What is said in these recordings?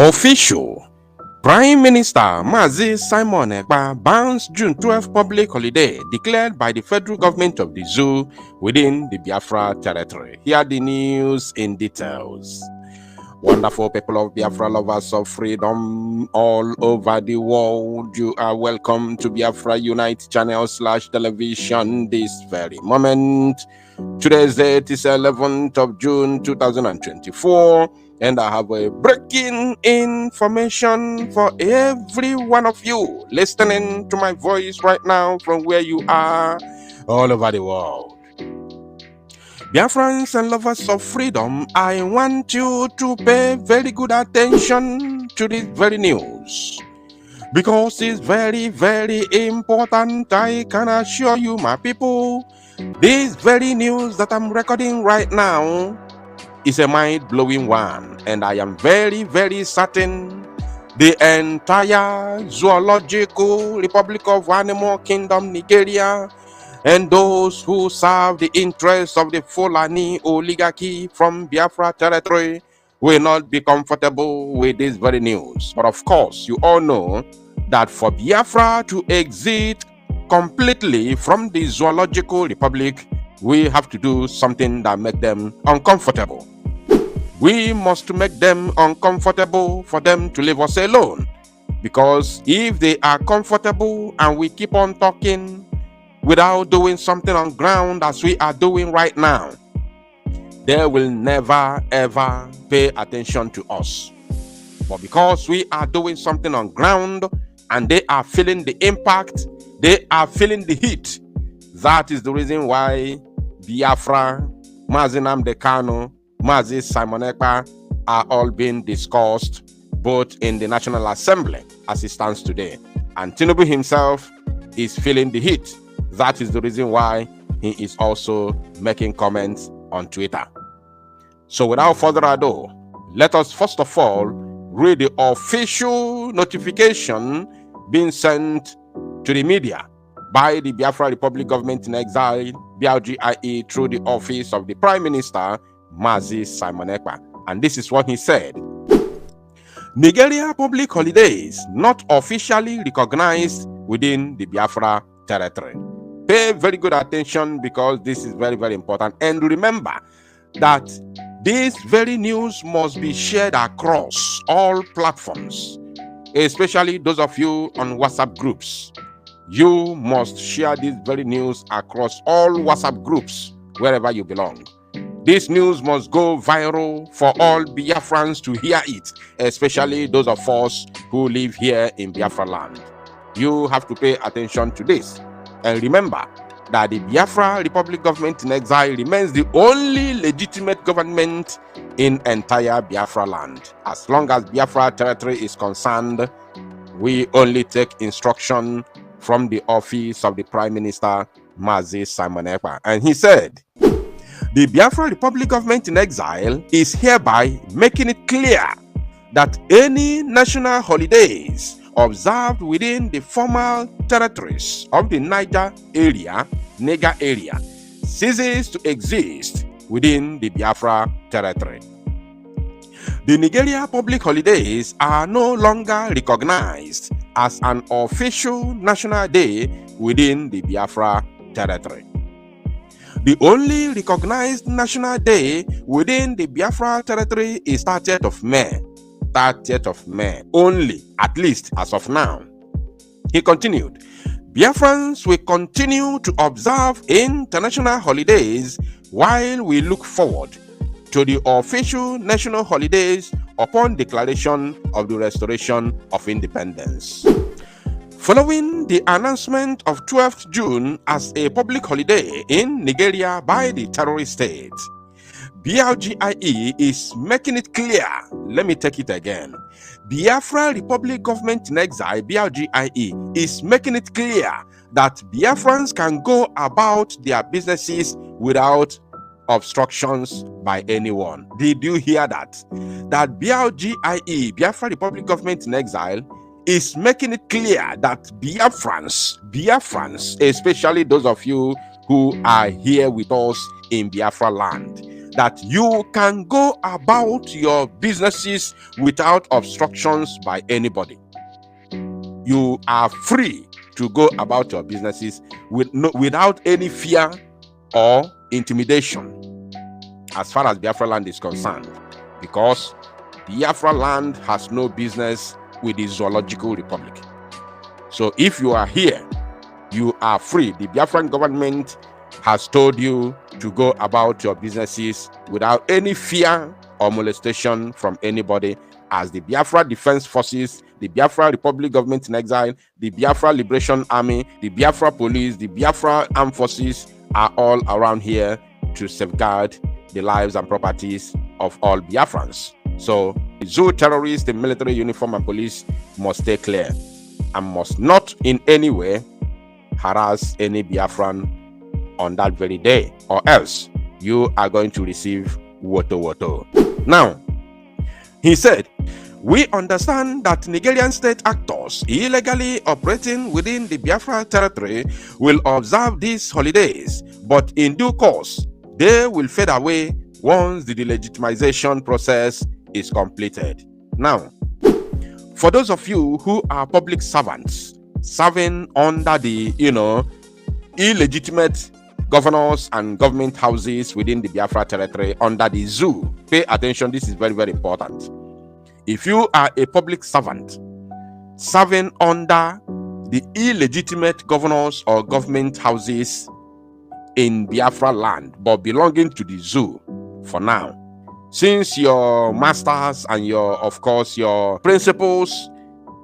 Official. Prime Minister Mazi Simon Ekpa bans June 12 public holiday declared by the federal government of the zoo within the Biafra territory. Here are the news in details. Wonderful people of Biafra, lovers of freedom all over the world, you are welcome to Biafra Unite channel / television this very moment. Today's date is 11th of June 2024, and I have a breaking information for every one of you listening to my voice right now from where you are all over the world. Biafrans and lovers of freedom, I want you to pay very good attention to this very news, because it's very, very important. I can assure you, my people, this very news that I'm recording right now is a mind-blowing one, and I am very, very certain the entire Zoological Republic of Animal Kingdom, Nigeria, and those who serve the interests of the Fulani oligarchy from Biafra territory will not be comfortable with this very news. But of course, you all know that for Biafra to exit completely from the Zoological Republic, we have to do something that makes them uncomfortable. We must make them uncomfortable for them to leave us alone. Because if they are comfortable and we keep on talking without doing something on ground as we are doing right now, they will never ever pay attention to us. But because we are doing something on ground and they are feeling the impact, they are feeling the heat, that is the reason why Biafra, Mazi Nnamdi Kanu, Mazi Simon Ekpa are all being discussed both in the National Assembly as it stands today. And Tinubu himself is feeling the heat. That is the reason why he is also making comments on Twitter. So without further ado, let us first of all read the official notification being sent to the media by the Biafra Republic Government in Exile, BRGIE, through the office of the Prime Minister, Mazi Simon Ekpa. And this is what he said. Nigeria public holidays not officially recognized within the Biafra territory. Pay very good attention, because this is very, very important. And remember that this very news must be shared across all platforms, especially those of you on WhatsApp groups. You must share this very news across all WhatsApp groups wherever you belong. This news must go viral for all Biafrans to hear it, especially those of us who live here in Biafraland. You have to pay attention to this. And remember that the Biafra Republic Government in Exile remains the only legitimate government in entire Biafra land. As long as Biafra territory is concerned, we only take instruction from the office of the Prime Minister, Mazi Simon Ekpa. And he said, the Biafra Republic Government in Exile is hereby making it clear that any national holidays observed within the formal territories of the Niger area ceases to exist within the Biafra territory. The Nigeria public holidays are no longer recognized as an official national day within the Biafra territory. The only recognized national day within the Biafra territory is 30th of May. 30th of May only, at least as of now. He continued, Biafrans will continue to observe international holidays while we look forward to the official national holidays upon declaration of the restoration of independence. Following the announcement of 12th June as a public holiday in Nigeria by the terrorist state, BRGIE is making it clear. Let me take it again. Biafra Republic Government in Exile, BRGIE, is making it clear that Biafrans can go about their businesses without obstructions by anyone. Did you hear that? That BRGIE, Biafra Republic Government in Exile, is making it clear that Biafrans, especially those of you who are here with us in Biafra land, that you can go about your businesses without obstructions by anybody. You are free to go about your businesses without any fear or intimidation as far as Biafraland is concerned, because Biafraland has no business with the Zoological Republic. So if you are here, you are free. The Biafran government has told you to go about your businesses without any fear or molestation from anybody, as the Biafra Defense Forces, the Biafra Republic Government in Exile, the Biafra Liberation Army, the Biafra Police, the Biafra Armed Forces are all around here to safeguard the lives and properties of all Biafrans. So the zoo terrorists, the military uniform and police must stay clear and must not in any way harass any Biafran on that very day, or else you are going to receive woto. Now, he said, we understand that Nigerian state actors illegally operating within the Biafra territory will observe these holidays, but in due course, they will fade away once the delegitimization process is completed. Now, for those of you who are public servants serving under the, illegitimate governors and government houses within the Biafra territory under the zoo, pay attention, this is very, very important. If you are a public servant serving under the illegitimate governors or government houses in Biafra land, but belonging to the zoo for now, since your masters and your principals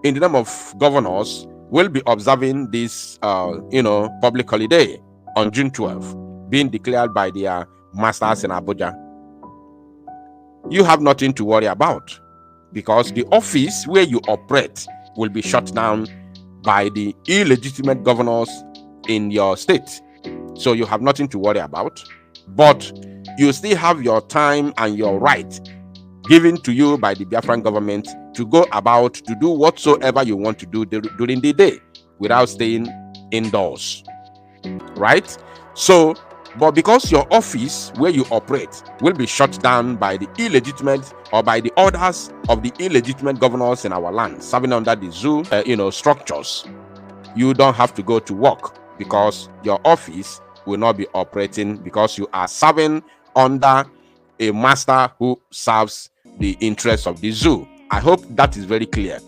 in the name of governors will be observing this, public holiday on June 12th, being declared by their masters in Abuja, you have nothing to worry about, because the office where you operate will be shut down by the illegitimate governors in your state. So you have nothing to worry about, but you still have your time and your right given to you by the Biafran government to go about to do whatsoever you want to do during the day without staying indoors, right? So, but because your office where you operate will be shut down by the illegitimate or by the orders of the illegitimate governors in our land serving under the zoo, structures, you don't have to go to work because your office will not be operating, because you are serving under a master who serves the interests of the zoo. I hope that is very clear.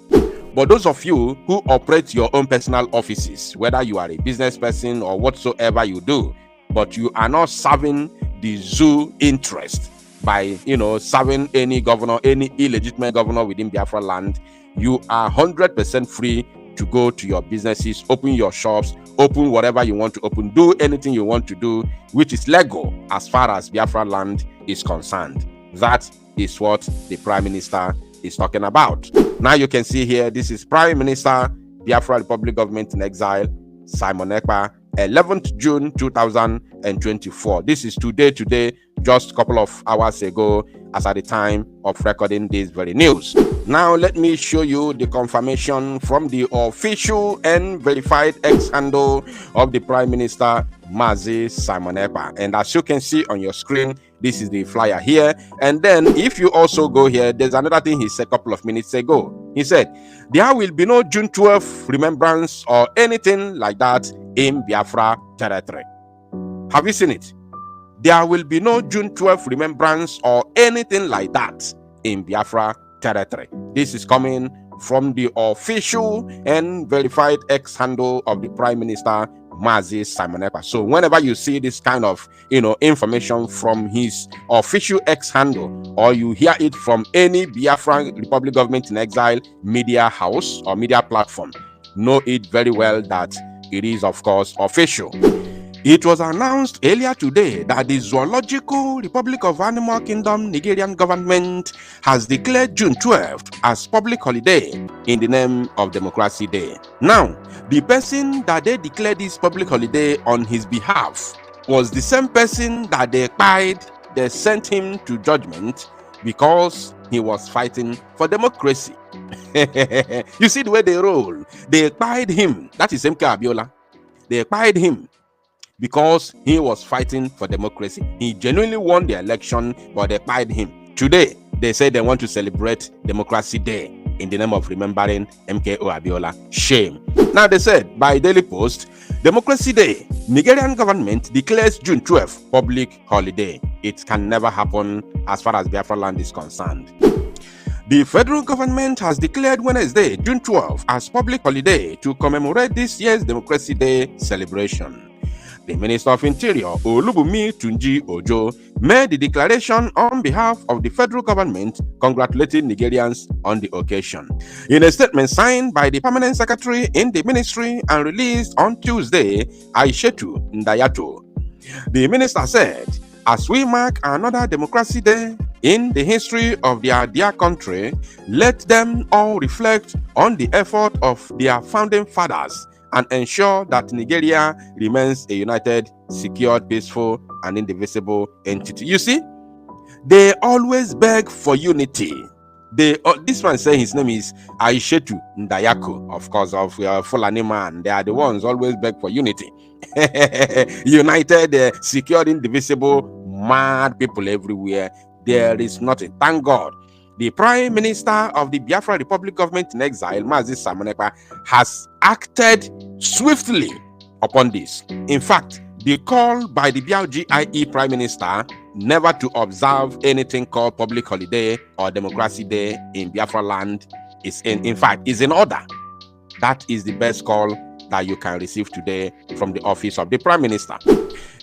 But those of you who operate your own personal offices, whether you are a business person or whatsoever you do, but you are not serving the zoo interest by, serving any governor, any illegitimate governor within Biafra land, you are 100% free to go to your businesses, open your shops, open whatever you want to open, do anything you want to do, which is legal as far as Biafra land is concerned. That is what the Prime Minister is talking about. Now you can see here, this is Prime Minister, Biafra Republic Government in Exile, Simon Ekpa, 11th June 2024. This is today, just a couple of hours ago, as at the time of recording this very news. Now let me show you the confirmation from the official and verified X handle of the Prime Minister, Mazi Simon Ekpa. And as you can see on your screen, this is the flyer here. And then if you also go here, there's another thing he said a couple of minutes ago. He said, there will be no June 12th remembrance or anything like that in Biafra territory. Have you seen it? There will be no June 12th remembrance or anything like that in Biafra territory. This is coming from the official and verified X handle of the Prime Minister, Mazi Simon Ekpa. So whenever you see this kind of information from his official X handle, or you hear it from any Biafran Republic Government in Exile media house or media platform, know it very well that it is, of course, official. It was announced earlier today that the Zoological Republic of Animal Kingdom Nigerian government has declared June 12th as public holiday in the name of Democracy Day. Now, the person that they declared this public holiday on his behalf was the same person that they sent him to judgment because he was fighting for democracy. You see the way they roll. They pied him. That is MK Abiola. They pied him because he was fighting for democracy. He genuinely won the election, but they fired him. Today, they say they want to celebrate Democracy Day in the name of remembering MKO Abiola. Shame. Now they said by Daily Post, Democracy Day, Nigerian government declares June 12th public holiday. It can never happen as far as Biafraland is concerned. The federal government has declared Wednesday, June 12th, as public holiday to commemorate this year's Democracy Day celebration. The Minister of Interior, Olubunmi Tunji Ojo, made the declaration on behalf of the federal government, congratulating Nigerians on the occasion. In a statement signed by the Permanent Secretary in the ministry and released on Tuesday, Aishetu Ndayato, the minister said, as we mark another Democracy Day in the history of their dear country, let them all reflect on the effort of their founding fathers and ensure that Nigeria remains a united, secured, peaceful, and indivisible entity. You see, they always beg for unity. This one saying his name is Aishetu Ndayako, of course, of Fulani man. They are the ones always beg for unity. United, secured, indivisible, mad people everywhere. There is nothing. Thank God. The Prime Minister of the Biafra Republic government in exile, Mazi Simon Ekpa, has acted swiftly upon this. In fact, the call by the BLGIE Prime Minister never to observe anything called public holiday or Democracy Day in Biafraland is in fact is in order. That is the best call that you can receive today from the office of the Prime Minister.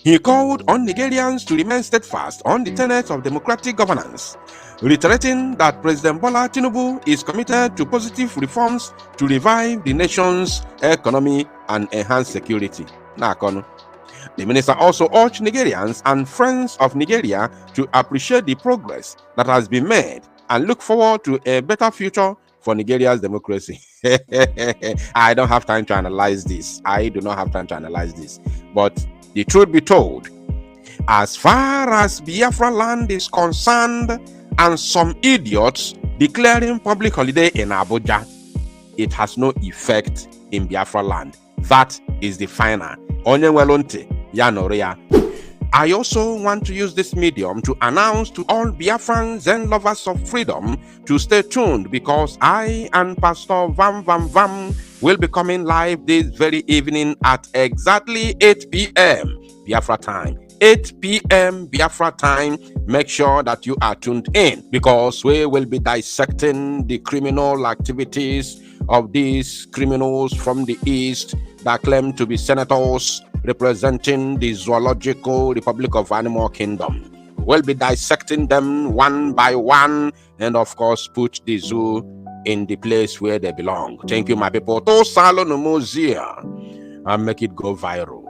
He called on Nigerians to remain steadfast on the tenets of democratic governance, reiterating that President Bola Tinubu is committed to positive reforms to revive the nation's economy and enhance security. The minister also urged Nigerians and friends of Nigeria to appreciate the progress that has been made and look forward to a better future for Nigeria's democracy. I don't have time to analyze this. I do not have time to analyze this. But the truth be told, as far as Biafraland is concerned, and some idiots declaring public holiday in Abuja, it has no effect in Biafraland. That is the final. I also want to use this medium to announce to all Biafrans and lovers of freedom to stay tuned, because I and Pastor Vam will be coming live this very evening at exactly 8 p.m. Biafra time. 8 p.m. Biafra time. Make sure that you are tuned in, because we will be dissecting the criminal activities of these criminals from the East that claim to be senators representing the Zoological Republic of Animal Kingdom. We'll be dissecting them one by one and, of course, put the zoo in the place where they belong. Thank you, my people. To Salon Museum and make it go viral.